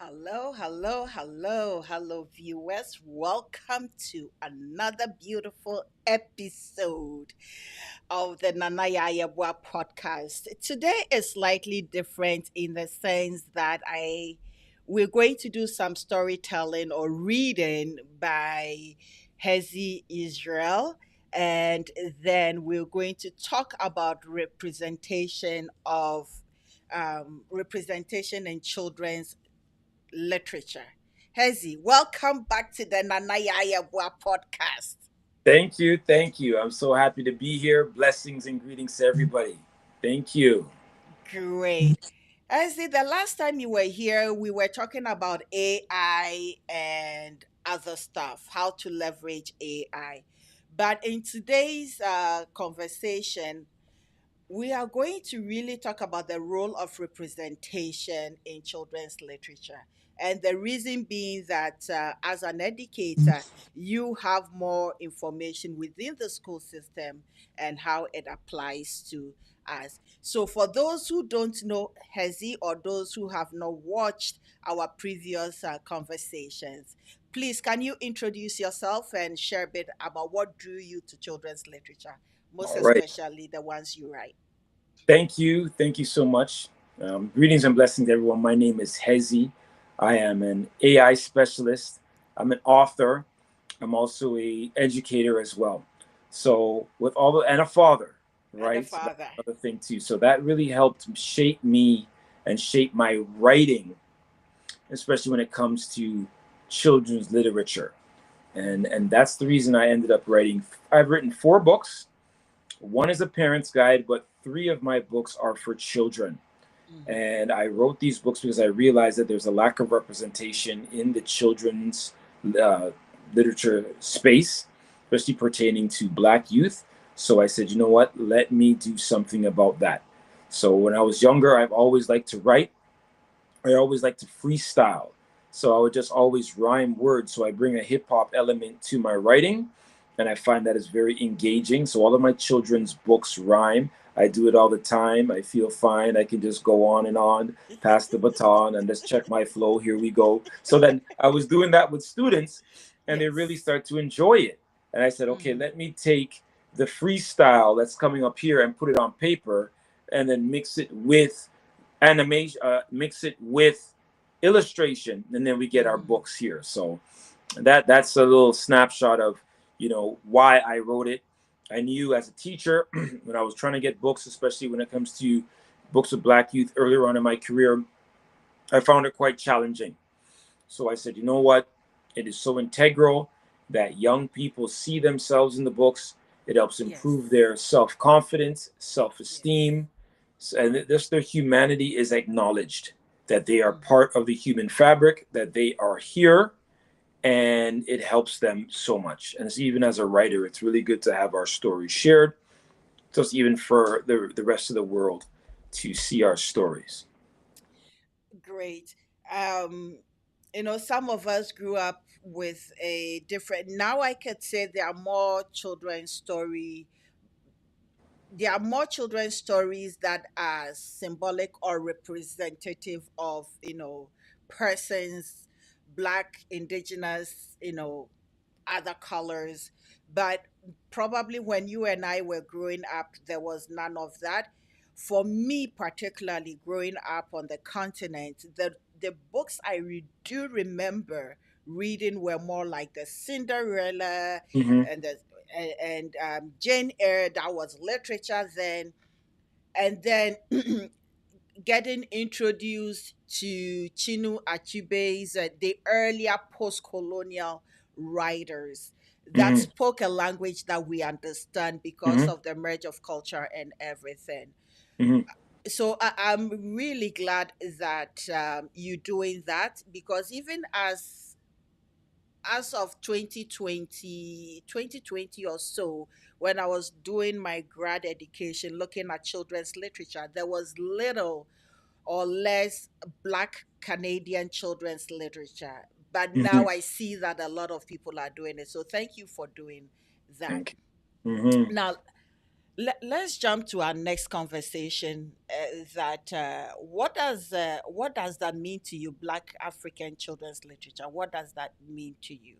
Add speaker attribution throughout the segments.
Speaker 1: Hello, hello, hello, hello, viewers. Welcome to another beautiful episode of the Nana Yayabwa podcast. Today is slightly different in the sense that we're going to do some storytelling or reading by Hezzy Israel, and then we're going to talk about representation in children's literature. Hezzy, welcome back to the Nana Yayabwa podcast.
Speaker 2: Thank you. Thank you. I'm so happy to be here. Blessings and greetings to everybody. Thank you.
Speaker 1: Great. Hezzy, the last time you were here, we were talking about AI and other stuff, how to leverage AI. But in today's conversation, we are going to really talk about the role of representation in children's literature. And the reason being that as an educator, you have more information within the school system and how it applies to us. So, for those who don't know Hezi or those who have not watched our previous conversations, please can you introduce yourself and share a bit about what drew you to children's literature, most
Speaker 2: All right.
Speaker 1: especially the ones you write?
Speaker 2: Thank you. Thank you so much. Greetings and blessings, everyone. My name is Hezzy. I am an AI specialist. I'm an author. I'm also a educator as well. So with all the and a father,
Speaker 1: And a
Speaker 2: right? So that's
Speaker 1: father.
Speaker 2: another thing too. So that really helped shape me and shape my writing, especially when it comes to children's literature. And that's the reason I ended up writing. I've written 4 books. One is a parent's guide, but 3 of my books are for children.
Speaker 1: Mm-hmm.
Speaker 2: And I wrote these books because I realized that there's a lack of representation in the children's uh, literature space, especially pertaining to Black youth. So I said, you know what? Let me do something about that. So when I was younger, I've always liked to write. I always like to freestyle. So I would just always rhyme words. So I bring a hip hop element to my writing, and I find that is very engaging. So all of my children's books rhyme. I do it all the time. I feel fine. I can just go on and on, pass the baton, and just check my flow. Here we go. So then I was doing that with students, and they really
Speaker 1: Yes.
Speaker 2: start to enjoy it. And I said, okay,
Speaker 1: Mm-hmm.
Speaker 2: let me take the freestyle that's coming up here and put it on paper, and then mix it with animation, mix it with illustration, and then we get our
Speaker 1: Mm-hmm.
Speaker 2: books here. So that's a little snapshot of why I wrote it. I knew as a teacher when I was trying to get books, especially when it comes to books of Black youth earlier on in my career, I found it quite challenging. So I said, you know what? It is so integral that young people see themselves in the books. It helps
Speaker 1: Yes.
Speaker 2: improve their self confidence, self
Speaker 1: Yes.
Speaker 2: esteem, and this their humanity is acknowledged, that they are
Speaker 1: Mm-hmm.
Speaker 2: part of the human fabric, that they are here, and it helps them so much. And it's, even as a writer, it's really good to have our stories shared, just even for the rest of the world to see our stories.
Speaker 1: Great. Um, some of us grew up with a different. Now I could say there are more children's stories that are symbolic or representative of persons, black, indigenous, other colors. But probably when you and I were growing up, there was none of that. For me, particularly growing up on the continent, the books do remember reading were more like the Cinderella
Speaker 2: Mm-hmm.
Speaker 1: and Jane Eyre. That was literature then, and then getting introduced to Chinu Achube's the earlier post-colonial writers that
Speaker 2: Mm-hmm.
Speaker 1: spoke a language that we understand because
Speaker 2: Mm-hmm.
Speaker 1: of the merge of culture and everything.
Speaker 2: Mm-hmm.
Speaker 1: So I'm really glad that you doing that, because even as of 2020 or so, when I was doing my grad education looking at children's literature, there was little or less Black Canadian children's literature. But
Speaker 2: Mm-hmm.
Speaker 1: now I see that a lot of people are doing it. So thank you for doing that.
Speaker 2: Thank you. Mm-hmm.
Speaker 1: Now, Let's jump to our next conversation. That what does that mean to you, Black African children's literature? What does that mean to you?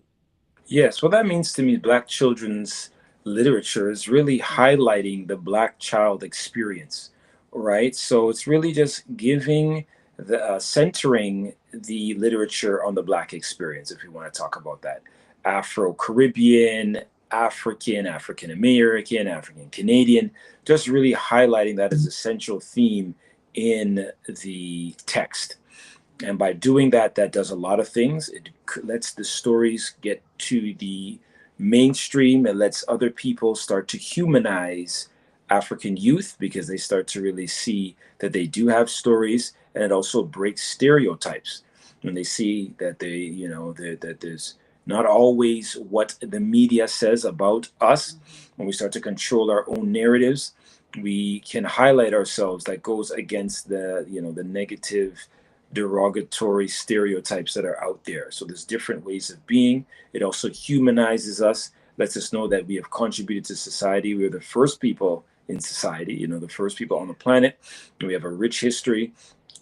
Speaker 2: Yes, what that means to me, Black children's literature is really
Speaker 1: Mm-hmm.
Speaker 2: highlighting the Black child experience, right? So it's really just giving centering the literature on the Black experience, if you want to talk about that. Afro Caribbean, African American, African Canadian, just really highlighting that as a central theme in the text. And by doing that, that does a lot of things. It lets the stories get to the mainstream. It lets other people start to humanize African youth because they start to really see that they do have stories. And it also breaks stereotypes when they see that that there's not always what the media says about us.
Speaker 1: Mm-hmm.
Speaker 2: When we start to control our own narratives, we can highlight ourselves that goes against the negative, derogatory stereotypes that are out there. So there's different ways of being. It also humanizes us, lets us know that we have contributed to society. We're the first people in society, the first people on the
Speaker 1: Yeah.
Speaker 2: planet. We have a rich history,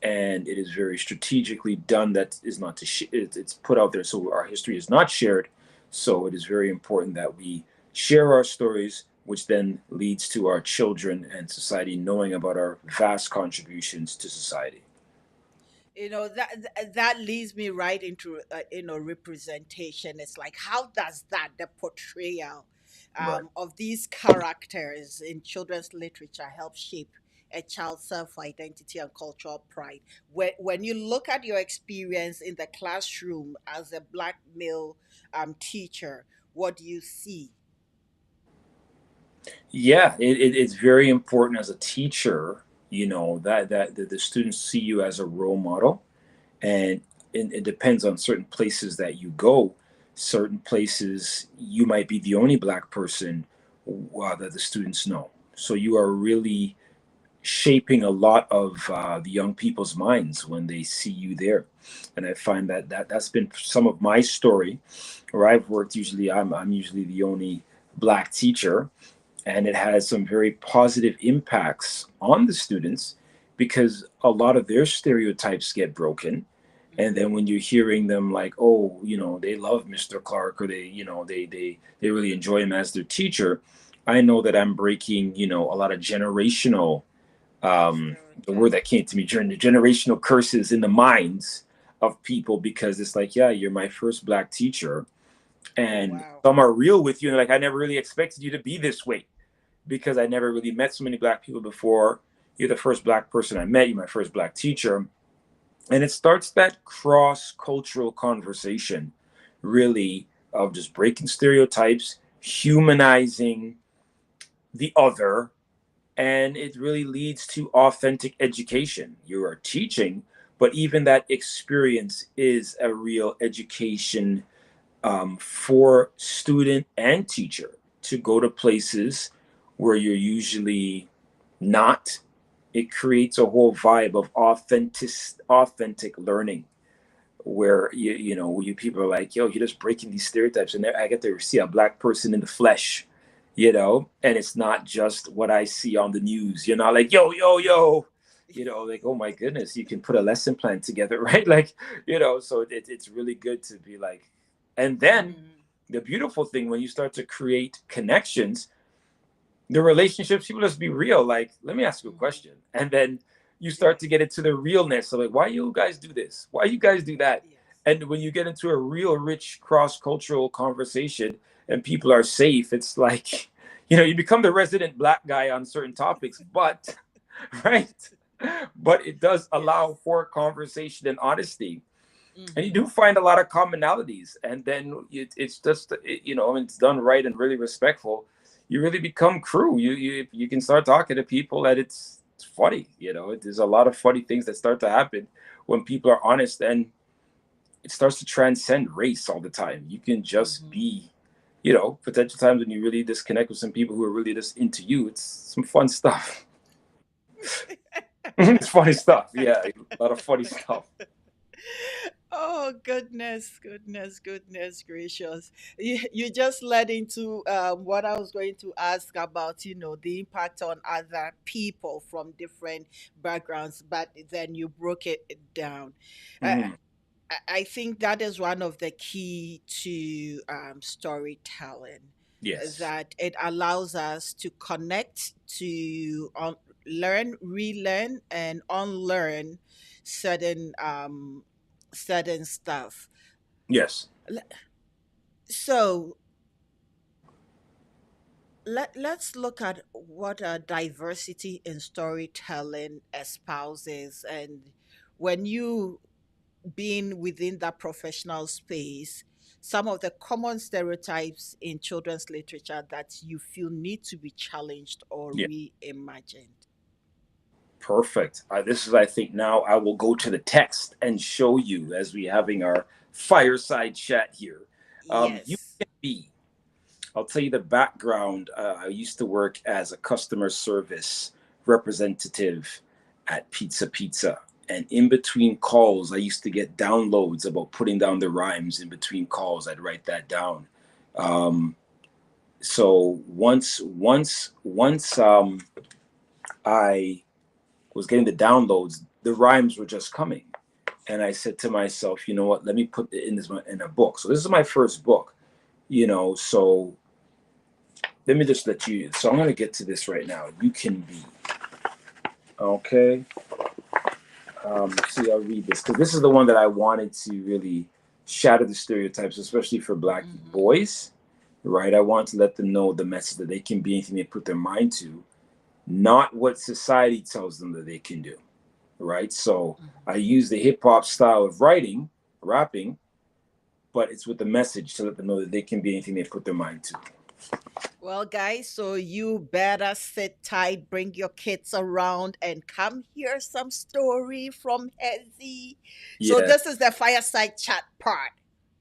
Speaker 2: and it is very strategically done. That is not to it's put out there so our history is not shared. So it is very important that we share our stories, which then leads to our children and society knowing about our vast contributions to society.
Speaker 1: That leads me right into representation. It's like, how does that the portrayal
Speaker 2: Right.
Speaker 1: of these characters in children's literature help shape a child's self-identity and cultural pride? When you look at your experience in the classroom as a Black male teacher, what do you see?
Speaker 2: Yeah, it's very important as a teacher, that the students see you as a role model, and it depends on certain places that you go. Certain places you might be the only Black person that the students know. So you are really shaping a lot of the young people's minds when they see you there. And I find that's been some of my story, where I've worked. Usually, I'm usually the only Black teacher, and it has some very positive impacts on the students because a lot of their stereotypes get broken. And then when you're hearing them like, oh, they love Mr. Clark, or they really enjoy him as their teacher, I know that I'm breaking a lot of generational, the word that
Speaker 1: Stereotypes.
Speaker 2: came to me, generational curses in the minds of people, because it's like, yeah, you're my first Black teacher,
Speaker 1: Oh,
Speaker 2: and
Speaker 1: wow.
Speaker 2: some are real with you, and like, I never really expected you to be this way because I never really met so many Black people before. You're the first Black person I met. You're my first Black teacher. And it starts that cross cultural conversation, really, of just breaking stereotypes, humanizing the other, and it really leads to authentic education. You are teaching, but even that experience is a real education, for student and teacher, to go to places where you're usually not. It creates a whole vibe of authentic learning, where you people are like, yo, you're just breaking these stereotypes, and I get to see a Black person in the flesh, and it's not just what I see on the news. You're not like, yo, like, oh my goodness, you can put a lesson plan together, right? Like, so it's really good to be like. And then
Speaker 1: Mm-hmm.
Speaker 2: the beautiful thing, when you start to create connections, the relationships, people just be real. Like, let me ask you a
Speaker 1: Mm-hmm.
Speaker 2: question. And then you start
Speaker 1: Yeah.
Speaker 2: to get into the realness of like, why you guys do this? Why you guys do that?
Speaker 1: Yes.
Speaker 2: And when you get into a real rich cross cultural conversation and people are safe, it's like, you become the resident Black guy on certain topics, but right. But it does allow
Speaker 1: Yes.
Speaker 2: for conversation and honesty, and you
Speaker 1: Mm-hmm.
Speaker 2: do find a lot of commonalities, and then it's just when it's done right and really respectful, you really become crew. You can start talking to people, and it's funny. There's a lot of funny things that start to happen when people are honest, and it starts to transcend race all the time. You can just
Speaker 1: Mm-hmm.
Speaker 2: be, potential times when you really disconnect with some people who are really just into you. It's some fun stuff. It's funny stuff. Yeah, a lot of funny stuff.
Speaker 1: Oh goodness, goodness, goodness gracious! You just led into what I was going to ask about. The impact on other people from different backgrounds, but then you broke it down. Uh,
Speaker 2: Hmm.
Speaker 1: I think that is one of the key to storytelling,
Speaker 2: Yes.
Speaker 1: that it allows us to connect, to learn, relearn, and unlearn certain certain stuff.
Speaker 2: Yes.
Speaker 1: Le- So let's look at what diversity in storytelling espouses, and when you being within that professional space, some of the common stereotypes in children's literature that you feel need to be challenged or
Speaker 2: Yeah.
Speaker 1: reimagined.
Speaker 2: Perfect. This is, I think, now I will go to the text and show you as we having our fireside chat here. You
Speaker 1: Yes.
Speaker 2: can be. I'll tell you the background. I used to work as a customer service representative at Pizza Pizza. And in between calls, I used to get downloads about putting down the rhymes in between calls. I'd write that down. Um, so once I was getting the downloads, the rhymes were just coming, and I said to myself, you know what? Let me put it in this in a book. So this is my first book, So let me just let you. So I'm gonna get to this right now. You can be okay. See, I'll read this because this is the one that I wanted to really shatter the stereotypes, especially for Black
Speaker 1: Hmm.
Speaker 2: boys. Right? I want to let them know the message that they can be anything they put their mind to, not what society tells them that they can do. Right? So I
Speaker 1: Hmm.
Speaker 2: use the hip hop style of writing, rapping, but it's with the message to let them know that they can be anything they put their mind to.
Speaker 1: Well, guys, so you better sit tight, bring your kids around, and come hear some story from Hezzy. So
Speaker 2: Yeah,
Speaker 1: this is the fireside chat part.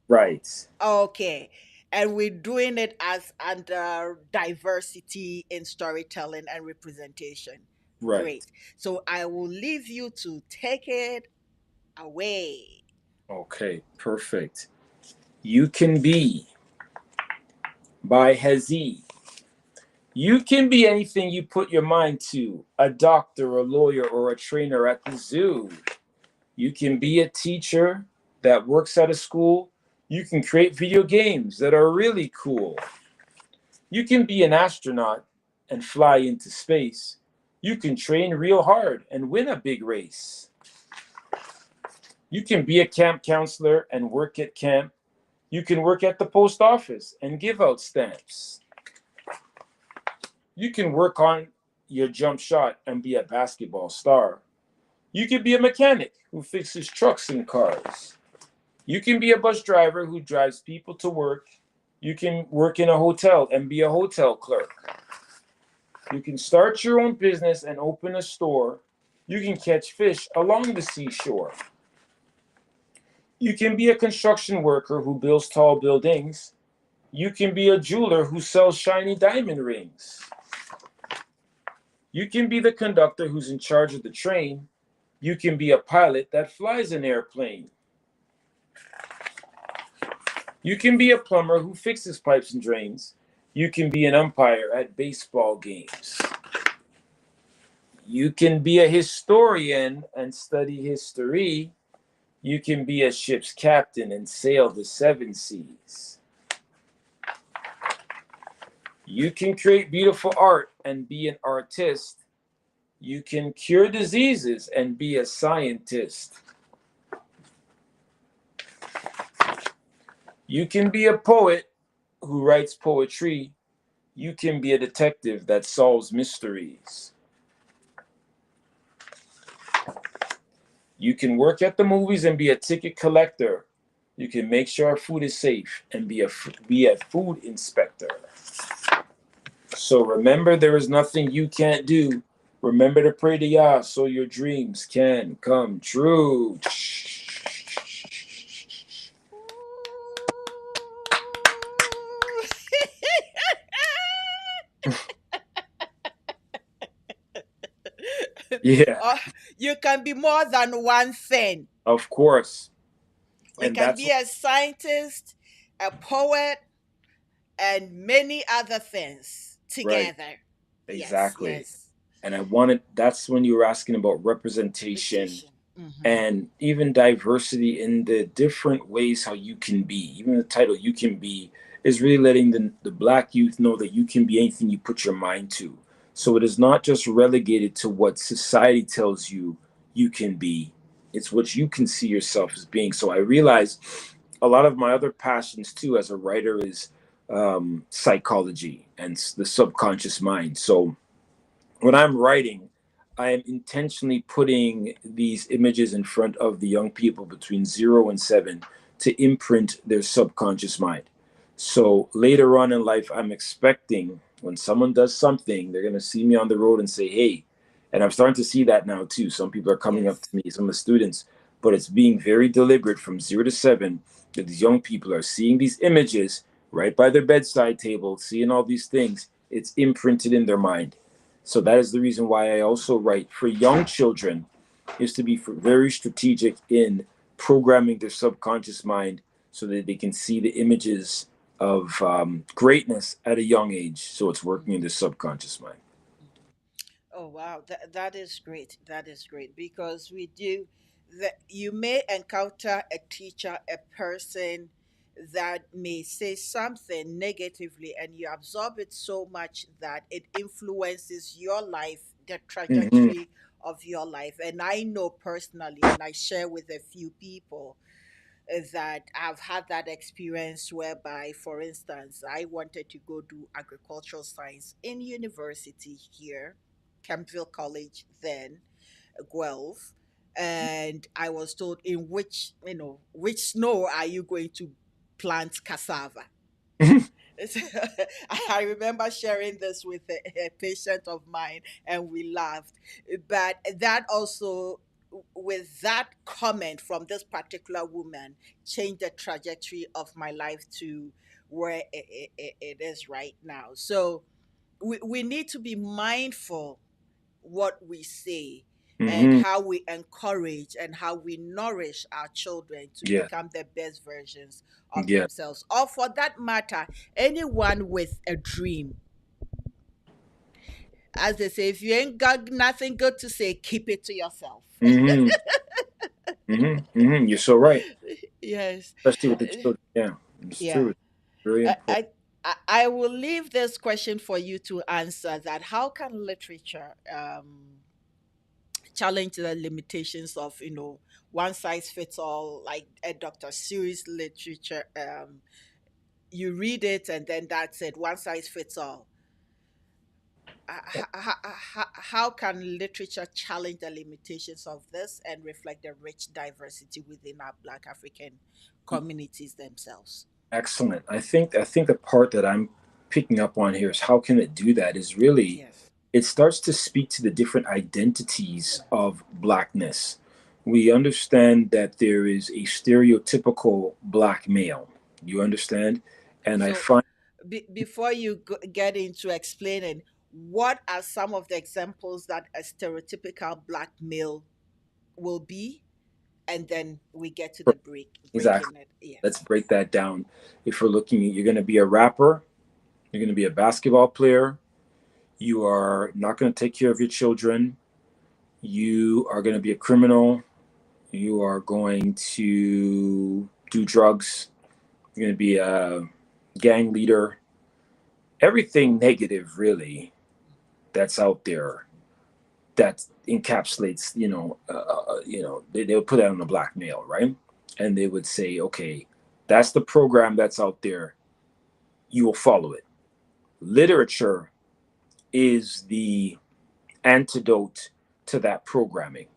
Speaker 2: right,
Speaker 1: Okay. And we're doing it as under diversity in storytelling and representation.
Speaker 2: right.
Speaker 1: Great. So I will leave you to take it away.
Speaker 2: Okay, perfect. You can be by Hezzy. You can be anything you put your mind to, a doctor, a lawyer, or a trainer at the zoo. You can be a teacher that works at a school. You can create video games that are really cool. You can be an astronaut and fly into space. You can train real hard and win a big race. You can be a camp counselor and work at camp. You can work at the post office and give out stamps. You can work on your jump shot and be a basketball star. You can be a mechanic who fixes trucks and cars. You can be a bus driver who drives people to work. You can work in a hotel and be a hotel clerk. You can start your own business and open a store. You can catch fish along the seashore. You can be a construction worker who builds tall buildings. You can be a jeweler who sells shiny diamond rings. You can be the conductor who's in charge of the train. You can be a pilot that flies an airplane. You can be a plumber who fixes pipes and drains. You can be an umpire at baseball games. You can be a historian and study history. You can be a ship's captain and sail the seven seas. You can create beautiful art and be an artist. You can cure diseases and be a scientist. You can be a poet who writes poetry. You can be a detective that solves mysteries. You can work at the movies and be a ticket collector. You can make sure our food is safe and be a food inspector. So remember, there is nothing you can't do. Remember to pray to Yah so your dreams can come true. Yeah,
Speaker 1: Uh, you can be more than one thing.
Speaker 2: of course.
Speaker 1: It
Speaker 2: And
Speaker 1: can
Speaker 2: that's
Speaker 1: be a scientist, a poet, and many other things
Speaker 2: right.
Speaker 1: together. Yes,
Speaker 2: Exactly.
Speaker 1: yes.
Speaker 2: And I wanted, that's when you were asking about representation
Speaker 1: Repetition. Mm-hmm.
Speaker 2: and even diversity in the different ways how you can be. Even the title "You Can Be" is really letting the black youth know that you can be anything you put your mind to. So it is not just relegated to what society tells you you can be. It's what you can see yourself as being. So I realize a lot of my other passions too as a writer is psychology and the subconscious mind. So when I'm writing, I am intentionally putting these images in front of the young people between 0 and 7 to imprint their subconscious mind. So later on in life, I'm expecting when someone does something, they're going to see me on the road and say, hey, and I'm starting to see that now too. Some people are coming up to
Speaker 1: Yes.
Speaker 2: me, some of the students, but it's being very deliberate from 0 to 7 that these young people are seeing these images right by their bedside table, seeing all these things. It's imprinted in their mind. So that is the reason why I also write for young children, is to be very strategic in programming their subconscious mind so that they can see the images of greatness at a young age. So it's working in
Speaker 1: Mm-hmm.
Speaker 2: their subconscious mind.
Speaker 1: Mm-hmm. Oh wow, that is great. That is great because we do that. You may encounter a teacher, a person that may say something negatively, and you absorb it so much that it influences your life, the
Speaker 2: Mm-hmm.
Speaker 1: trajectory of your life. And I know personally, and I share with a few people that I've had that experience whereby, for instance, I wanted to go do agricultural science in university here, Campbell College, then Guelph. And I was told, in which, which snow are you going to plant cassava? I remember sharing this with a patient of mine, and we laughed. But that also, with that comment from this particular woman, changed the trajectory of my life to where it is right now. So we need to be mindful what we say and
Speaker 2: Mm-hmm.
Speaker 1: how we encourage and how we nourish our children to
Speaker 2: Yeah.
Speaker 1: become the best versions of
Speaker 2: Yeah.
Speaker 1: themselves. Or for that matter, anyone with a dream. As they say, if you ain't got nothing good to say, keep it to yourself.
Speaker 2: Mm-hmm. Mm-hmm. Mm-hmm. You're so right,
Speaker 1: Yes.
Speaker 2: especially with the children. Yeah, it's true.
Speaker 1: Yeah.
Speaker 2: It's very
Speaker 1: I,
Speaker 2: important.
Speaker 1: I I will leave this question for you to answer that. How can literature challenge the limitations of one size fits all, like a Dr. Seuss literature? You read it and then that's it, one size fits all. How can literature challenge the limitations of this and reflect the rich diversity within our Black African communities themselves?
Speaker 2: Excellent. I think the part that I'm picking up on here is how can it do that is really
Speaker 1: Yes.
Speaker 2: it starts to speak to the different identities of blackness. We understand that there is a stereotypical black male. You understand? And I
Speaker 1: So,
Speaker 2: find
Speaker 1: before you get into explaining, what are some of the examples that a stereotypical Black male will be? And then we get to the
Speaker 2: exactly.
Speaker 1: breaking it. Yeah.
Speaker 2: Let's break that down. If we're looking at you're going to be a rapper, you're going to be a basketball player, you are not going to take care of your children, you are going to be a criminal, you are going to do drugs, you're going to be a gang leader, everything negative, really, that's out there that encapsulates, they would put that on a black male, right? And they would say, okay, that's the program that's out there. You will follow it. Literature is the antidote to that programming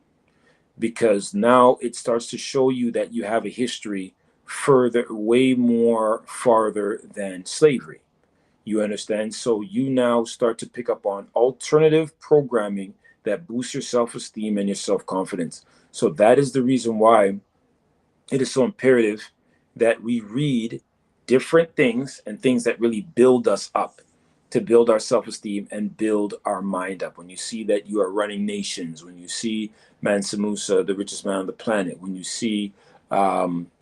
Speaker 2: because now it starts to show you that you have a history further, way more farther than slavery. You understand? So you now start to pick up on alternative programming that boosts your self esteem and your self confidence. So that is the reason why it is so imperative that we read different things and things that really build us up to build our self-esteem and build our mind up. When you see that you are running nations, when you see Mansa Musa, the richest man on the planet, when you see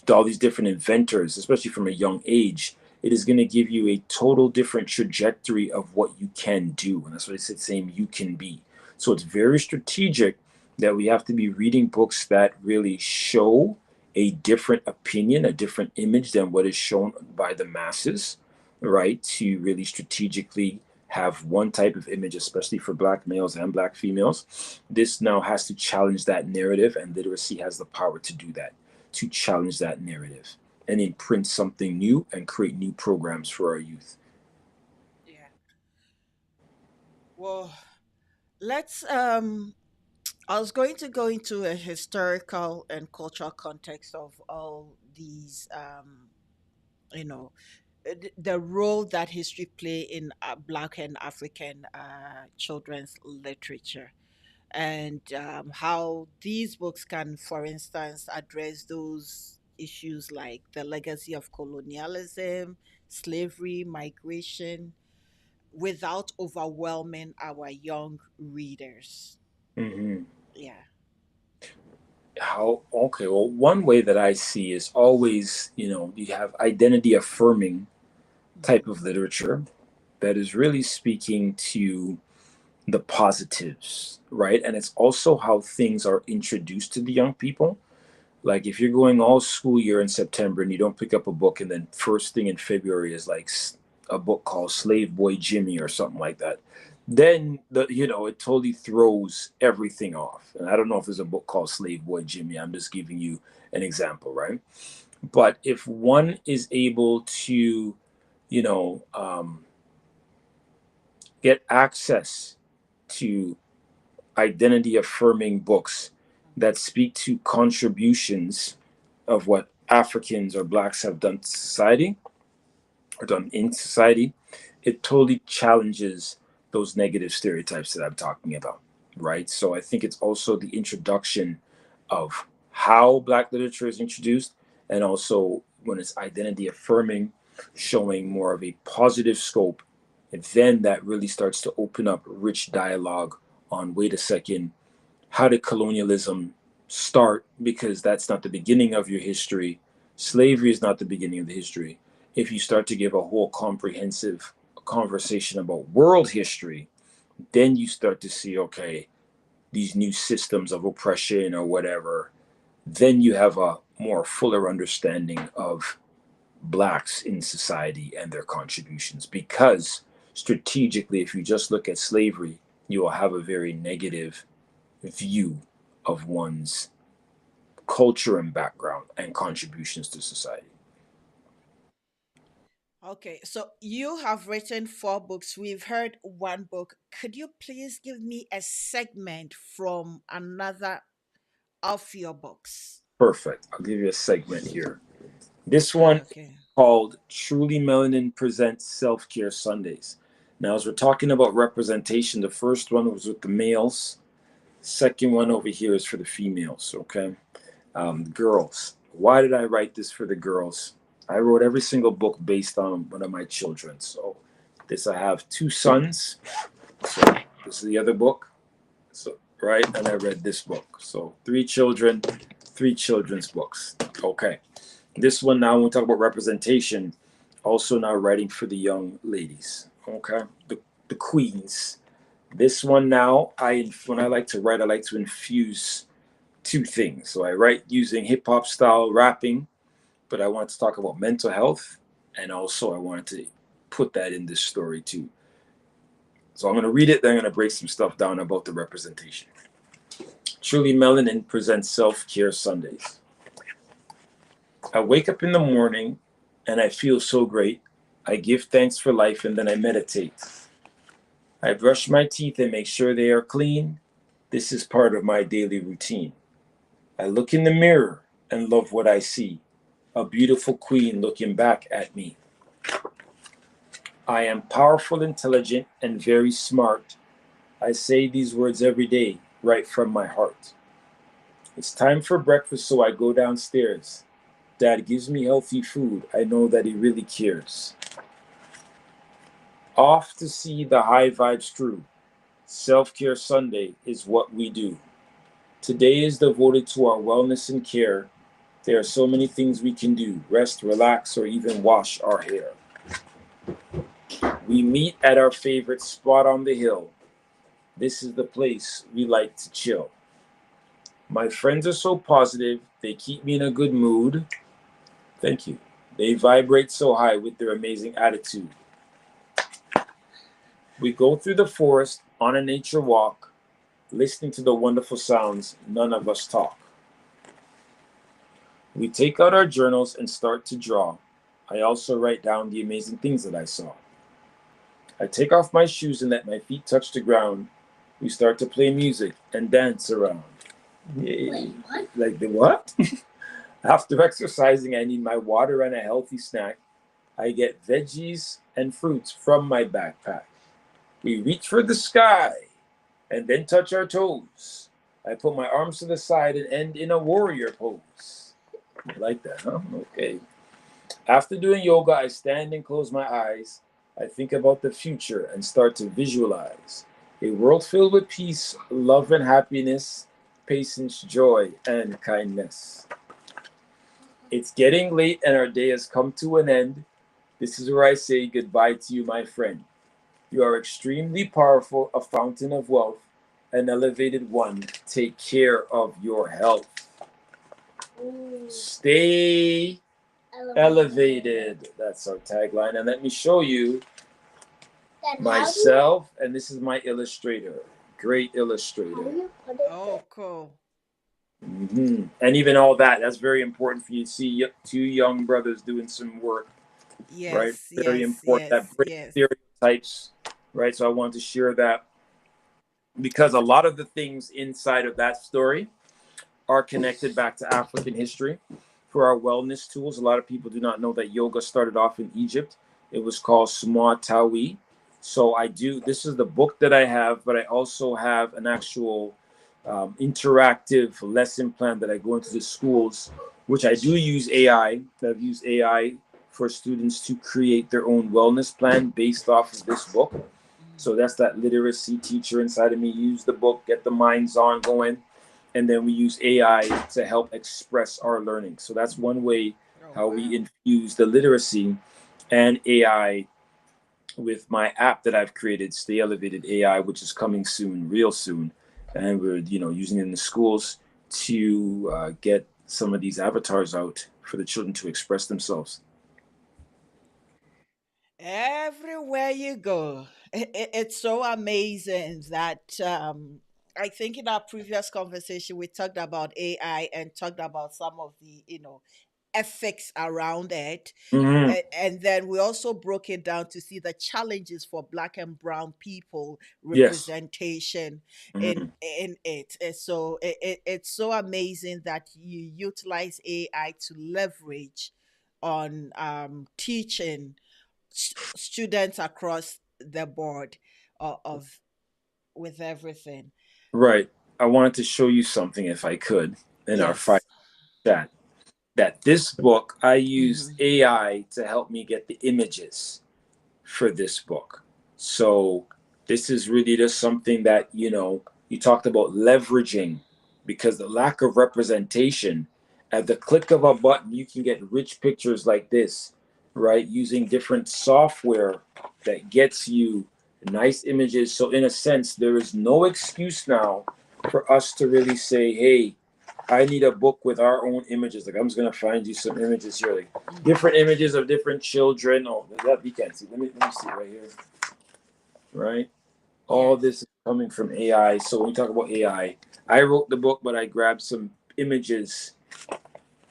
Speaker 2: all these different inventors, especially from a young age, it is going to give you a total different trajectory of what you can do. And that's what I said, saying you can be. So it's very strategic that we have to be reading books that really show a different opinion, a different image than what is shown by the masses, right? To really strategically have one type of image, especially for black males and black females. This now has to challenge that narrative, and literacy has the power to do that, to challenge that narrative and imprint something new and create new programs for our youth.
Speaker 1: Yeah. Well, let's I was going to go into a historical and cultural context of all these you know the role that history play in Black and African children's literature, and how these books can, for instance, address those issues like the legacy of colonialism, slavery, migration, without overwhelming our young readers.
Speaker 2: Mm-hmm.
Speaker 1: Yeah.
Speaker 2: How, okay, well, one way that I see is always, you have identity affirming type
Speaker 1: Mhm.
Speaker 2: of literature that is really speaking to the positives, right? And it's also how things are introduced to the young people. Like if you're going all school year in September and you don't pick up a book, and then first thing in February is like a book called Slave Boy Jimmy or something like that, then it totally throws everything off. And I don't know if there's a book called Slave Boy Jimmy. I'm just giving you an example, right? But if one is able to, you know, um, get access to identity affirming books that speak to contributions of what Africans or blacks have done to society or done in society, it totally challenges those negative stereotypes that I'm talking about, right? So I think it's also the introduction of how black literature is introduced, and also when it's identity affirming, showing more of a positive scope, and then that really starts to open up rich dialogue on, wait a second, how did colonialism start? Because that's not the beginning of your history. Slavery is not the beginning of the history. If you start to give a whole comprehensive conversation about world history, then you start to see, okay, these new systems of oppression or whatever, then you have a more fuller understanding of blacks in society and their contributions. Because strategically, if you just look at slavery, you will have a very negative view of one's culture and background and contributions to society.
Speaker 1: Okay, so you have written four books. We've heard one book. Could you please give me a segment from another of your books?
Speaker 2: Perfect. I'll give you a segment here. This one is
Speaker 1: Okay.
Speaker 2: called Truly Melanin Presents Self Care Sundays. Now, as we're talking about representation, the first one was with the males. Second one over here is for the females. Okay. Girls. Why did I write this for the girls? I wrote every single book based on one of my children. So, this I have two sons. So, this is the other book. So, right, and I read this book. So, three children, three children's books. Okay. This one now, when we talk about representation, also now writing for the young ladies. Okay. The queens. This one now, when I like to write, I like to infuse two things. So I write using hip hop style rapping, but I want to talk about mental health, and also I wanted to put that in this story too. So I'm going to read it, then I'm going to break some stuff down about the representation. Truly Melanin presents Self Care Sundays. I wake up in the morning and I feel so great. I give thanks for life and then I meditate. I brush my teeth and make sure they are clean. This is part of my daily routine. I look in the mirror and love what I see. A beautiful queen looking back at me. I am powerful, intelligent, and very smart. I say these words every day, right from my heart. It's time for breakfast, so I go downstairs. Dad gives me healthy food. I know that he really cares. Off to see the high vibes crew. Self Care Sunday is what we do. Today is devoted to our wellness and care. There are so many things we can do: rest, relax, or even wash our hair. We meet at our favorite spot on the hill. This is the place we like to chill. My friends are so positive, they keep me in a good mood. Thank you. They vibrate so high with their amazing attitude. We go through the forest on a nature walk, listening to the wonderful sounds none of us talk. We take out our journals and start to draw. I also write down the amazing things that I saw. I take off my shoes and let my feet touch the ground. We start to play music and dance around. Yay. Wait, what? Like the what? After exercising, I need my water and a healthy snack. I get veggies and fruits from my backpack. We reach for the sky and then touch our toes. I put my arms to the side and end in a warrior pose. You like that, huh? Okay. After doing yoga, I stand and close my eyes. I think about the future and start to visualize a world filled with peace, love, and happiness, patience, joy, and kindness. It's getting late and our day has come to an end. This is where I say goodbye to you, my friend. You are extremely powerful, a fountain of wealth, an elevated one. Take care of your health. Ooh. Stay elevated. That's our tagline. And let me show you myself. And this is my illustrator. Great illustrator.
Speaker 1: Oh, cool.
Speaker 2: And even all that, that's very important for you to see two young brothers doing some work, right?
Speaker 1: Yes,
Speaker 2: Very
Speaker 1: yes,
Speaker 2: important. That
Speaker 1: yes,
Speaker 2: breaks
Speaker 1: yes.
Speaker 2: stereotypes, right? So I wanted to share that because a lot of the things inside of that story are connected back to African history. For our wellness tools, a lot of people do not know that yoga started off in Egypt. It was called Sma Tawi. So I do, this is the book that I have, but I also have an actual interactive lesson plan that I go into the schools, which I do use AI. I've used AI for students to create their own wellness plan based off of this book.
Speaker 1: Mm.
Speaker 2: So that's that literacy teacher inside of me. Use the book, get the minds on going, and then we use AI to help express our learning. So that's one way
Speaker 1: Oh,
Speaker 2: how we
Speaker 1: wow.
Speaker 2: infuse the literacy and AI with my app that I've created, Stay Elevated AI, which is coming soon, real soon, and we're using it in the schools to get some of these avatars out for the children to express themselves.
Speaker 1: Everywhere you go, it's so amazing that I think in our previous conversation we talked about AI and talked about some of the ethics around it,
Speaker 2: Mm-hmm.
Speaker 1: and then we also broke it down to see the challenges for Black and Brown people
Speaker 2: Yes.
Speaker 1: representation
Speaker 2: Mm-hmm.
Speaker 1: in it. And so it's so amazing that you utilize AI to leverage on teaching students across the board of with everything.
Speaker 2: Right. I wanted to show you something, if I could, in our fight
Speaker 1: Yes.
Speaker 2: chat. That this book, I used
Speaker 1: Hmm.
Speaker 2: AI to help me get the images for this book. So this is really just something that, you talked about leveraging because the lack of representation, at the click of a button, you can get rich pictures like this, right? Using different software that gets you nice images. So in a sense, there is no excuse now for us to really say, hey, I need a book with our own images. Like I'm just gonna find you some images here, like
Speaker 1: Hmm.
Speaker 2: different images of different children. Oh, that you can't see. Let me see right here. Right, all
Speaker 1: Yes.
Speaker 2: this is coming from AI. So when we talk about AI, I wrote the book, but I grabbed some images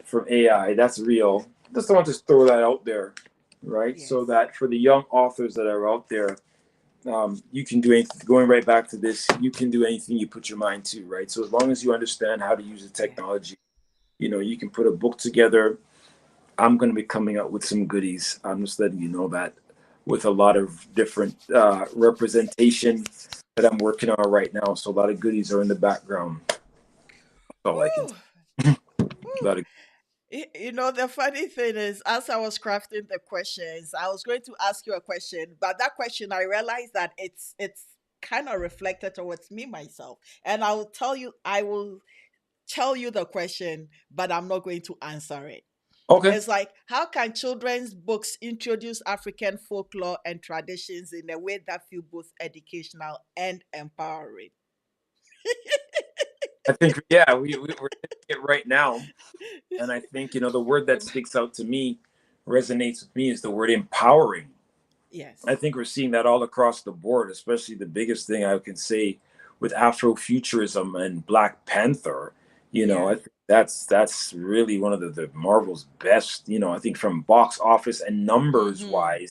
Speaker 2: from AI. That's real. Just want to throw that out there, right? So
Speaker 1: Yes.
Speaker 2: that for the young authors that are out there, you can do anything. Going right back to this, you can do anything you put your mind to, right? So as long as you understand how to use the
Speaker 1: Yeah.
Speaker 2: technology, you can put a book together. I'm going to be coming out with some goodies. I'm just letting you know that with a lot of different representation that I'm working on right now. So a lot of goodies are in the background. That's all I can
Speaker 1: Whew,
Speaker 2: say. A
Speaker 1: whew.
Speaker 2: lot of,
Speaker 1: The funny thing is, as I was crafting the questions, I was going to ask you a question, but that question I realized that it's kind of reflected towards me myself, and I will tell you, I will tell you the question, but I'm not going to answer it.
Speaker 2: Okay.
Speaker 1: It's like, how can children's books introduce African folklore and traditions in a way that feel both educational and empowering?
Speaker 2: I think, yeah, we're hitting it right now. And I think, the word that sticks out to me, resonates with me, is the word empowering. I
Speaker 1: Yes.
Speaker 2: think we're seeing that all across the board, especially the biggest thing I can say with Afrofuturism and Black Panther. I
Speaker 1: Yeah.
Speaker 2: think that's really one of the Marvel's best. I think from box office and numbers
Speaker 1: Mm-hmm.
Speaker 2: wise,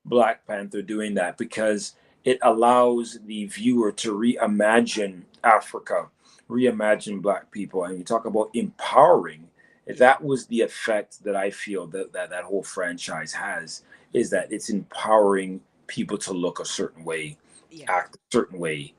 Speaker 2: Black Panther doing that because it allows the viewer to reimagine Africa, reimagine Black people, and you talk about empowering.
Speaker 1: Yeah.
Speaker 2: That was the effect that I feel that whole franchise has, is that it's empowering people to look a certain way,
Speaker 1: Yeah.
Speaker 2: act a certain way.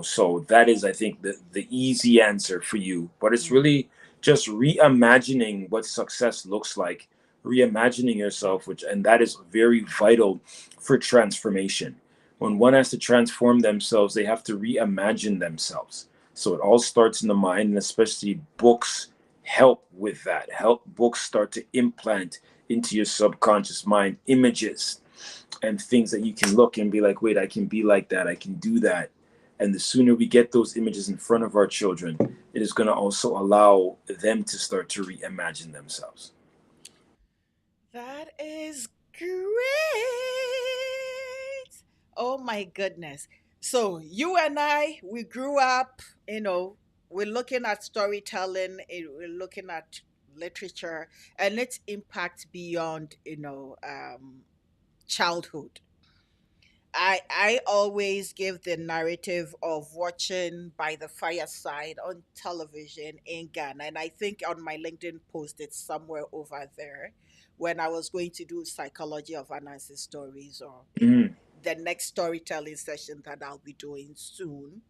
Speaker 2: So that is, I think, the easy answer for you. But it's
Speaker 1: Mm.
Speaker 2: really just reimagining what success looks like, reimagining yourself, which and that is very vital for transformation. When one has to transform themselves, they have to reimagine themselves. So it all starts in the mind, and especially books help with that. Help books start to implant into your subconscious mind images and things that you can look and be like, wait, I can be like that, I can do that. And the sooner we get those images in front of our children, it is going to also allow them to start to reimagine themselves.
Speaker 1: That is great. Oh my goodness. So you and I, we grew up, we're looking at storytelling, we're looking at literature and its impact beyond, childhood. I always give the narrative of watching by the fireside on television in Ghana, and I think on my LinkedIn post it's somewhere over there when I was going to do psychology of analysis stories, or
Speaker 2: Mm-hmm.
Speaker 1: the next storytelling session that I'll be doing soon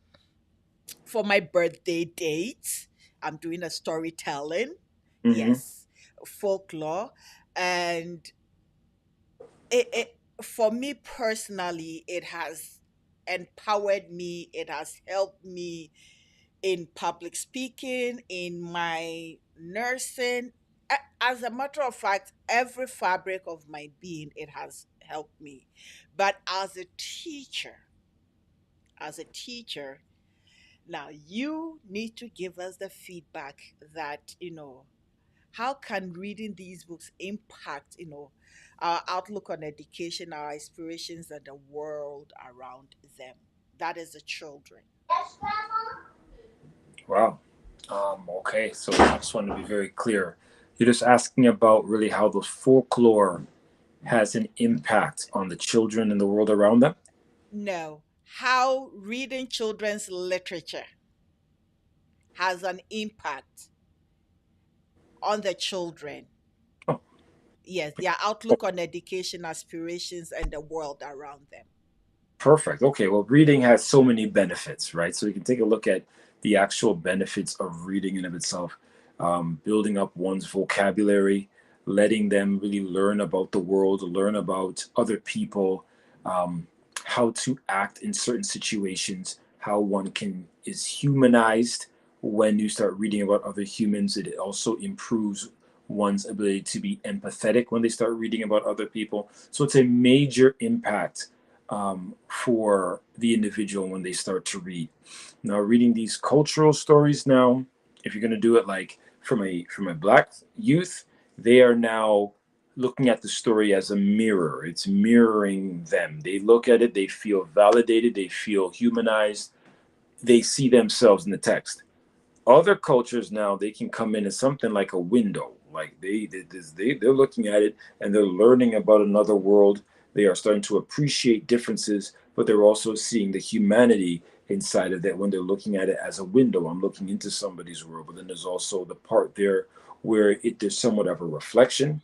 Speaker 1: for my birthday date. I'm doing a storytelling,
Speaker 2: Mm-hmm.
Speaker 1: yes, folklore, and it for me personally, it has empowered me, it has helped me in public speaking, in my nursing. As a matter of fact, every fabric of my being, it has helped me. But as a teacher, now you need to give us the feedback that, how can reading these books impact, our outlook on education, our aspirations, and the world around them? That is the children.
Speaker 2: Wow. Okay, so I just want to be very clear. You're just asking about really how the folklore has an impact on the children and the world around them.
Speaker 1: No, how reading children's literature has an impact on the children.
Speaker 2: Oh,
Speaker 1: Yes, their outlook on education, aspirations, and the world around them.
Speaker 2: perfect. Okay, well, reading has so many benefits, right? So we can take a look at the actual benefits of reading in of itself, building up one's vocabulary, letting them really learn about the world, learn about other people, um, how to act in certain situations, how one can is humanized when you start reading about other humans. It also improves one's ability to be empathetic when they start reading about other people. So it's a major impact for the individual when they start to read. Now, reading these cultural stories now, if you're going to do it like from a black youth, they are now looking at the story as a mirror. It's mirroring them. They look at it, they feel validated, they feel humanized, they see themselves in the text. Other cultures now, they can come in as something like a window, like they're looking at it and they're learning about another world. They are starting to appreciate differences, but they're also seeing the humanity inside of that when they're looking at it as a window. I'm looking into somebody's world, but then there's also the part there where there's somewhat of a reflection,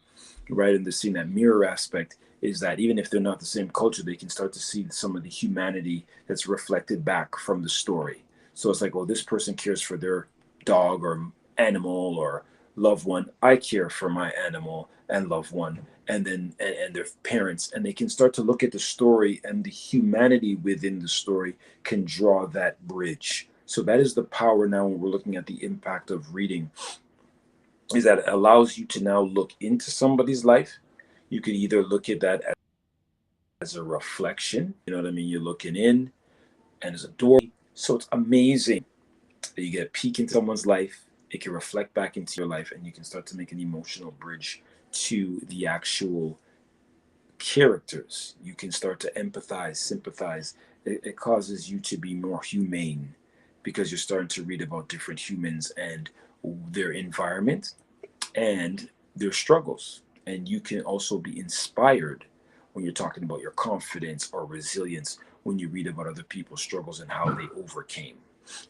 Speaker 2: right? And they're seeing that mirror aspect, is that even if they're not the same culture, they can start to see some of the humanity that's reflected back from the story. So it's like, oh, this person cares for their dog or animal or loved one. I care for my animal and loved one, and then and their parents, and they can start to look at the story, and the humanity within the story can draw that bridge. So that is the power now when we're looking at the impact of reading, is that it allows you to now look into somebody's life. You could either look at that as a reflection, you know what I mean? You're looking in, and as a door. So it's amazing that you get a peek into someone's life. It can reflect back into your life, and you can start to make an emotional bridge to the actual characters. You can start to empathize, sympathize. It causes you to be more humane because you're starting to read about different humans and their environment and their struggles. And you can also be inspired when you're talking about your confidence or resilience when you read about other people's struggles and how they overcame.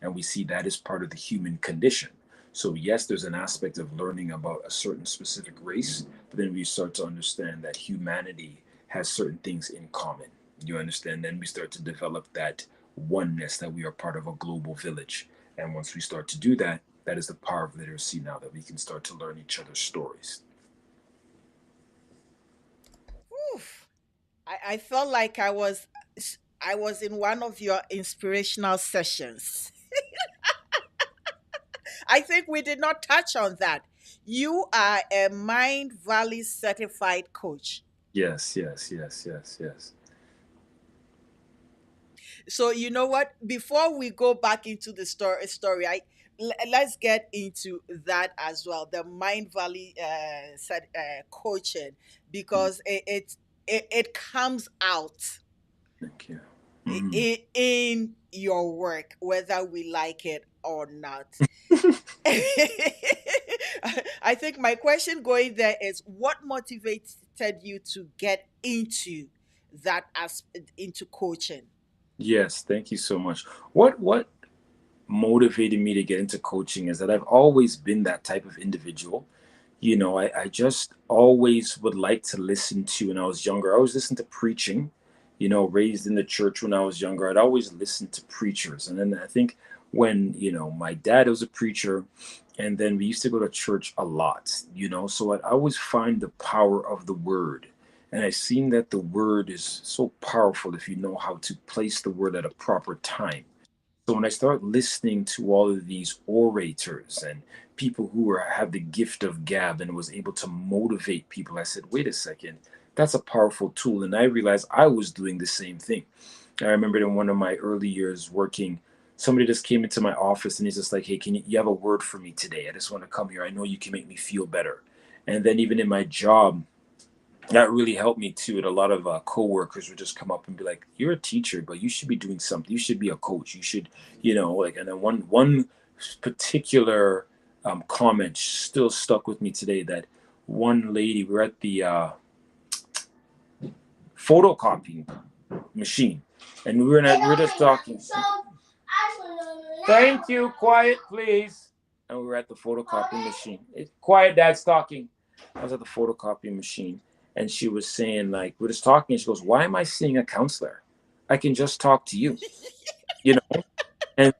Speaker 2: And we see that as part of the human condition. So, yes, there's an aspect of learning about a certain specific race, but then we start to understand that humanity has certain things in common. You understand? Then we start to develop that oneness that we are part of a global village. And once we start to do that, that is the power of literacy now that we can start to learn each other's stories.
Speaker 1: Oof. I felt like I was in one of your inspirational sessions. I think we did not touch on that. You are a Mind Valley certified coach.
Speaker 2: Yes, yes, yes, yes, yes.
Speaker 1: So you know what? Before we go back into the let's get into that as well. The Mind Valley coaching,
Speaker 2: Mm,
Speaker 1: because it comes out
Speaker 2: thank you. Mm.
Speaker 1: in your work, whether we like it or not. I think my question going there is, what motivated you to get into that as into coaching?
Speaker 2: Yes, thank you so much. What motivated me to get into coaching is that I've always been that type of individual. I just always would like to listen to when I was younger. I always listened to preaching, raised in the church when I was younger. I'd always listen to preachers. And then I think when, my dad was a preacher, and then we used to go to church a lot, so I'd always find the power of the word. And I've seen that the word is so powerful if you know how to place the word at a proper time. So when I start listening to all of these orators and people who have the gift of gab and was able to motivate people, I said, wait a second, that's a powerful tool. And I realized I was doing the same thing. I remember in one of my early years working, somebody just came into my office and he's just like, hey, you have a word for me today? I just want to come here. I know you can make me feel better. And then even in my job, that really helped me too. And a lot of coworkers would just come up and be like, "You're a teacher, but you should be doing something. You should be a coach. You should, like." And then one particular comment still stuck with me today. That one lady, we were at the photocopying machine, and we were just talking. Thank you. Quiet, please. And we were at the photocopying machine. Quiet, Dad's talking. I was at the photocopying machine, and she was saying, like, we're just talking. And she goes, "Why am I seeing a counselor? I can just talk to you, you know." And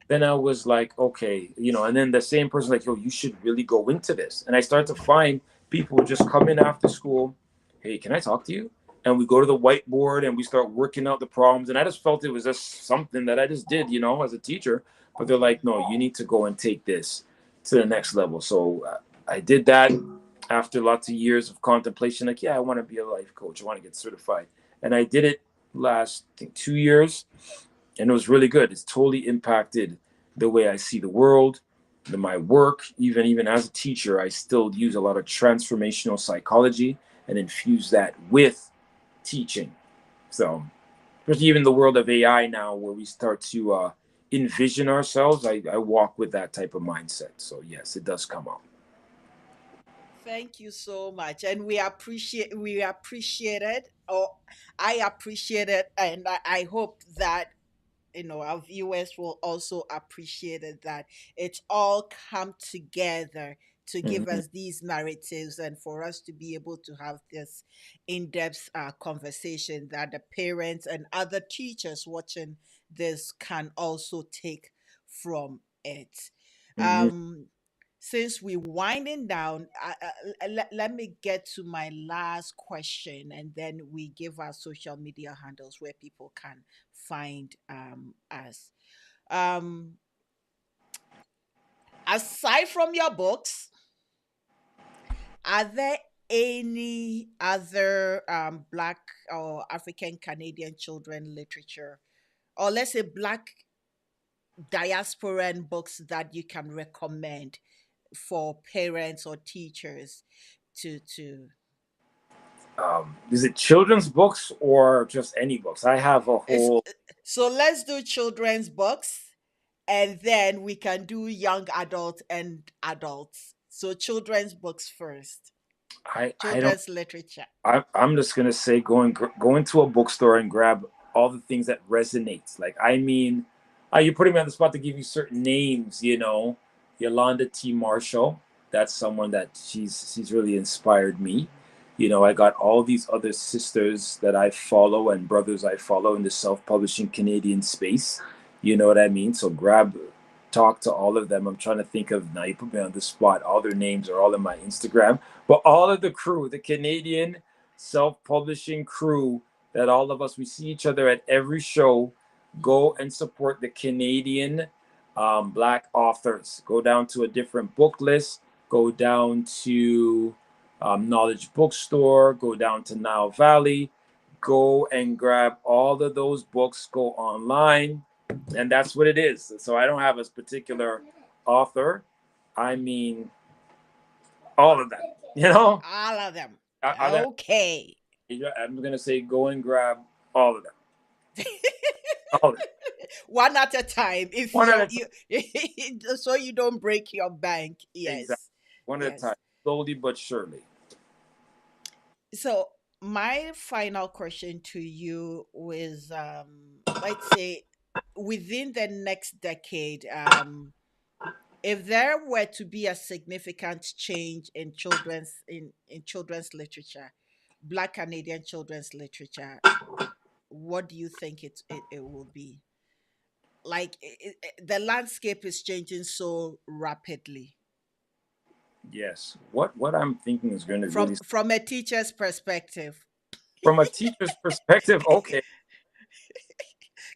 Speaker 2: then I was like, okay, and then the same person like, yo, you should really go into this. And I started to find people would just come in after school. Hey, can I talk to you? And we go to the whiteboard and we start working out the problems. And I just felt it was just something that I just did, as a teacher. But they're like, no, you need to go and take this to the next level. So I did that after lots of years of contemplation. Like, yeah, I want to be a life coach. I want to get certified. And I did it last, I think, 2 years, and it was really good. It's totally impacted the way I see the world, my work. Even as a teacher, I still use a lot of transformational psychology and infuse that with teaching. So, especially even the world of AI now, where we start to envision ourselves, I walk with that type of mindset. So yes, it does come up.
Speaker 1: Thank you so much, and we appreciate it. Or I appreciate it, and I hope that our viewers will also appreciate it, that it's all come together to give
Speaker 2: Mhm.
Speaker 1: us these narratives and for us to be able to have this in-depth conversation that the parents and other teachers watching this can also take from it.
Speaker 2: Mhm.
Speaker 1: um since we're winding down, let me get to my last question, and then we give our social media handles where people can find us. Um, aside from your books, are there any other Black or African Canadian children literature, or let's say Black diasporan books that you can recommend for parents or teachers to
Speaker 2: Is it children's books or just any books? I have a
Speaker 1: it's,
Speaker 2: whole.
Speaker 1: so let's do children's books, and then we can do young adult and adults. So children's books first.
Speaker 2: I don't.
Speaker 1: Children's literature.
Speaker 2: I'm just gonna say go into a bookstore and grab all the things that resonate. Like I mean, you're putting me on the spot to give you certain names. You know, Yolanda T. Marshall. That's someone that she's really inspired me. You know, I got all these other sisters that I follow and brothers I follow in the self-publishing Canadian space. You know what I mean? So talk to all of them. I'm trying to think of now. You put me on the spot. All their names are all in my Instagram, but all of the crew, the Canadian self-publishing crew, that all of us we see each other at every show. Go and support the Canadian Black authors. Go down to a different book list. Go down to Knowledge Bookstore. Go down to Nile Valley. Go and grab all of those books. Go online, and that's what it is. So I don't have a particular author. I mean, all of them. You know,
Speaker 1: All of them.
Speaker 2: I,
Speaker 1: Okay.
Speaker 2: I'm gonna say go and grab all of them. All of them.
Speaker 1: One at a time. If
Speaker 2: One at
Speaker 1: you
Speaker 2: a time.
Speaker 1: you so you don't break your bank.
Speaker 2: Exactly.
Speaker 1: Yes.
Speaker 2: One at a time.
Speaker 1: Yes.
Speaker 2: Slowly but surely.
Speaker 1: So my final question to you is let's say within the next decade, if there were to be a significant change in children's literature, Black Canadian children's literature, what do you think it will be? Like the landscape is changing so rapidly
Speaker 2: Yes. What I'm thinking is going to really,
Speaker 1: from a teacher's perspective.
Speaker 2: from a teacher's perspective, okay.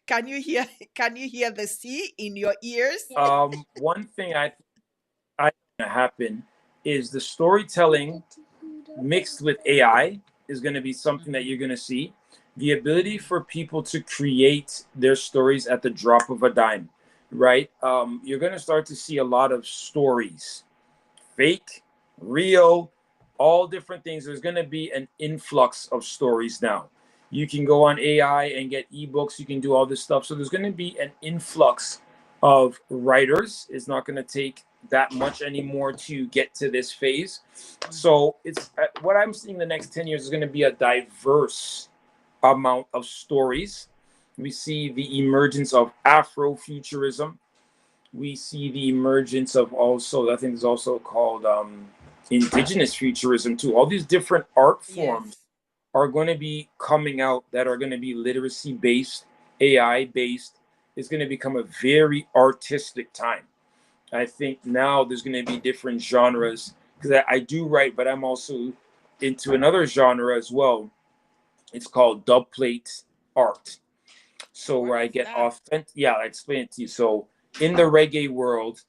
Speaker 1: Can you hear can you hear the sea in your ears?
Speaker 2: One thing I think going to happen is the storytelling mixed with AI is going to be something that
Speaker 1: Mhm.
Speaker 2: you're going to see. The ability for people to create their stories at the drop of a dime, right? You're going to start to see a lot of stories, fake, real, all different things. There's going to be an influx of stories now. You can go on AI and get ebooks. You can do all this stuff. So there's going to be an influx of writers. It's not going to take that much anymore to get to this phase.
Speaker 1: Mhm.
Speaker 2: So it's what I'm seeing the next 10 years is going to be a diverse amount of stories. We see the emergence of Afrofuturism. We see the emergence of also, I think it's also called indigenous futurism too. All these different art forms
Speaker 1: Yes.
Speaker 2: are going to be coming out that are going to be literacy based, AI based. It's going to become a very artistic time. I think now there's going to be different genres because I do write, but I'm also into another genre as well. It's called dubplate art. So
Speaker 1: What
Speaker 2: where I
Speaker 1: is
Speaker 2: get
Speaker 1: that?
Speaker 2: authentic, yeah, I'll explain it to you. So in the reggae world,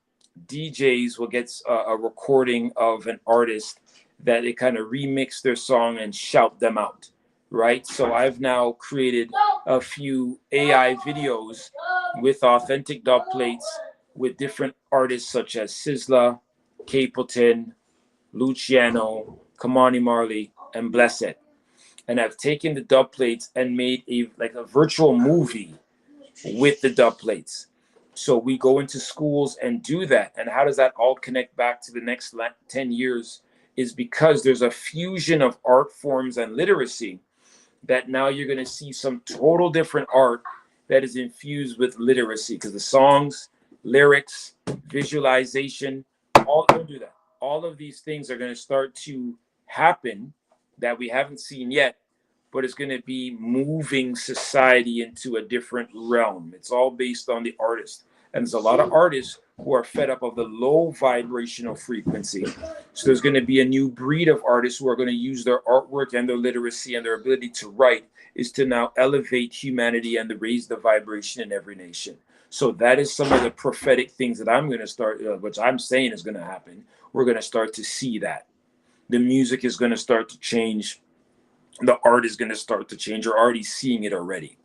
Speaker 2: DJs will get a recording of an artist that they kind of remix their song and shout them out, right? So I've now created a few AI videos with authentic dub plates with different artists such as Sizzla, Capleton, Luciano, Kamani Marley, and Blessed. And I've taken the dub plates and made a virtual movie with the dub plates. So we go into schools and do that. And how does that all connect back to the next 10 years? Is because there's a fusion of art forms and literacy that now you're going to see some total different art that is infused with literacy because the songs, lyrics, visualization, all don't do that. All of these things are going to start to happen that we haven't seen yet, but it's going to be moving society into a different realm. It's all based on the artist. And there's a lot of artists who are fed up of the low vibrational frequency. So there's going to be a new breed of artists who are going to use their artwork and their literacy and their ability to write is to now elevate humanity and to raise the vibration in every nation. So that is some of the prophetic things that I'm going to start, which I'm saying is going to happen. We're going to start to see that the music is going to start to change, the art is going to start to change. You're already seeing it already,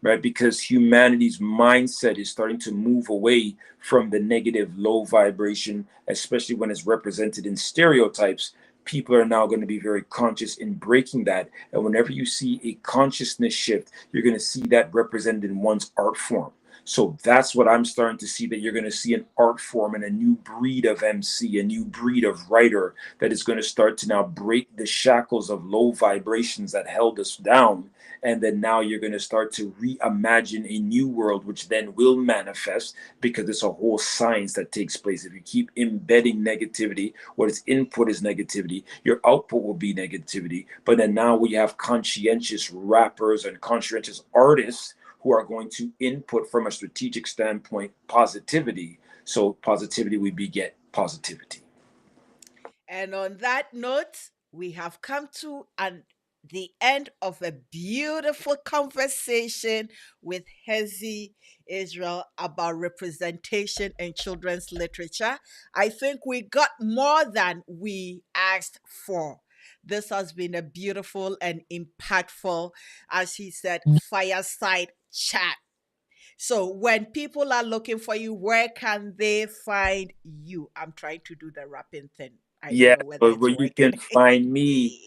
Speaker 2: right? Because humanity's mindset is starting to move away from the negative, low vibration, especially when it's represented in stereotypes. People are now going to be very conscious in breaking that. And whenever you see a consciousness shift, you're going to see that represented in one's art form. So that's what I'm starting to see, that you're going to see an art form and a new breed of MC, a new breed of writer that is going to start to now break the shackles of low vibrations that held us down. And then now you're going to start to reimagine a new world, which then will manifest, because it's a whole science that takes place. If you keep embedding negativity, what its input is negativity, your output will be negativity. But then now we have conscientious rappers and conscientious artists who are going to input from a strategic standpoint positivity. So positivity, we beget positivity.
Speaker 1: And on that note, we have come to the end of a beautiful conversation with Hezzy Israel about representation in children's literature. I think we got more than we asked for. This has been a beautiful and impactful, as he said, fireside chat. So when people are looking for you, where can they find you? I'm trying to do the rapping thing. I don't
Speaker 2: Yeah,
Speaker 1: know whether
Speaker 2: but
Speaker 1: it's
Speaker 2: where you
Speaker 1: working.
Speaker 2: can find me,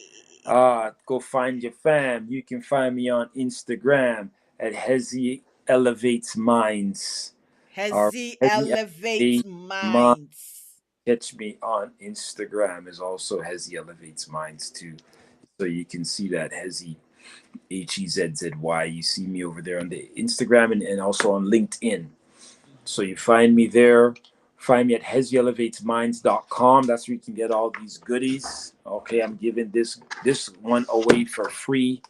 Speaker 2: go find your fam. You can find me on Instagram at Hezzy Elevates Minds. Or
Speaker 1: Hezzy
Speaker 2: Hezzy
Speaker 1: elevates
Speaker 2: Elevates Minds.
Speaker 1: minds.
Speaker 2: Catch me on Instagram is also Hezzy Elevates Minds too. So you can see that Hezzy, Hezzzy. You see me over there on the Instagram, and also on LinkedIn. So you find me there. Find me at hezzyelevatesminds.com. That's where you can get all these goodies. Okay, I'm giving this one away for free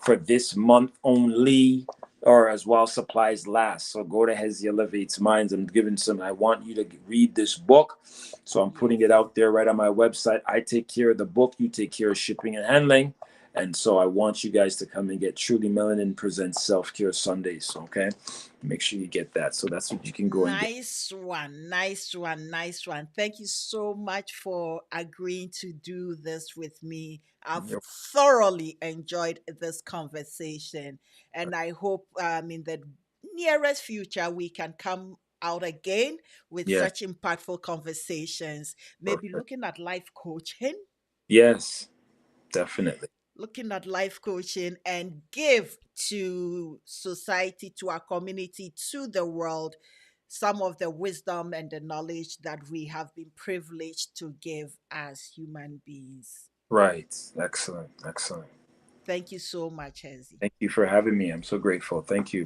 Speaker 2: for this month only, or as while supplies last. So go to Hezzy Elevates Minds. I'm giving some. I want you to read this book. So I'm putting it
Speaker 1: Yes.
Speaker 2: out there right on my website. I take care of the book. You take care of shipping and handling. And so I want you guys to come and get Truly Melanin Presents Self Care Sundays. Okay, make sure you get that. So that's what you can go and get.
Speaker 1: Nice one, nice one, nice one. Thank you so much for agreeing to do this with me. I've thoroughly enjoyed this conversation, and I hope in the nearest future we can come out again with
Speaker 2: Yes,
Speaker 1: such impactful conversations. Maybe
Speaker 2: perfect.
Speaker 1: looking at life coaching,
Speaker 2: Yes, definitely.
Speaker 1: and give to society, to our community, to the world, some of the wisdom and the knowledge that we have been privileged to give as human beings.
Speaker 2: Right. Excellent. Excellent.
Speaker 1: Thank you so much, Hezzy.
Speaker 2: Thank you for having me. I'm so grateful. Thank you.